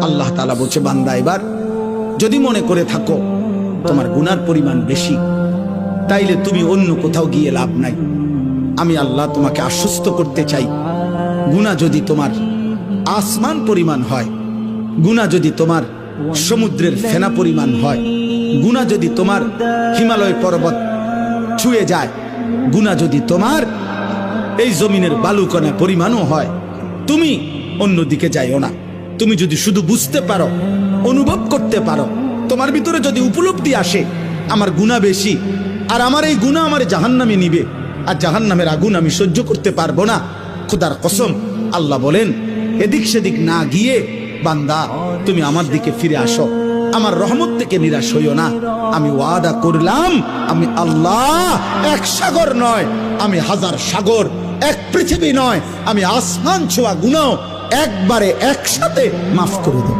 আল্লাহ তাআলা বলছে, বান্দা এবার যদি মনে করে থাকো তোমার গুনার পরিমাণ বেশি, তাইলে তুমি অন্য কোথাও গিয়ে লাভ নাই। আমি আল্লাহ তোমাকে আশ্বস্ত করতে চাই, গুনাহ যদি তোমার আসমান পরিমাণ হয়, গুনাহ যদি তোমার সমুদ্রের ফেনা পরিমাণ হয়, গুনাহ যদি তোমার হিমালয় পর্বত ছুঁয়ে যায়, গুনাহ যদি তোমার এই জমিনের বালুকণা পরিমাণও হয়, তুমি অন্যদিকে যাইও না। তুমি যদি শুধু বুঝতে পারো, অনুভব করতে পারো, তোমার ভিতরে যদি উপলব্ধি আসে আমার গুনাহ বেশি, আর আমার এই গুনাহ আমার জাহান্নামে নিবে, আর জাহান্নামের আগুন আমি সহ্য করতে পারবো না, খোদার কসম আল্লাহ বলেন এদিক সেদিক না গিয়ে বান্দা তুমি আমার দিকে ফিরে আসো, আমার রহমত থেকে নিরাশ হইও না। আমি ওয়াদা করলাম, আমি আল্লাহ এক সাগর নয়, আমি হাজার সাগর, এক পৃথিবী নয়, আমি আসমান ছোঁয়া গুনাহ একবারে একসাথে মাফ করে দেব।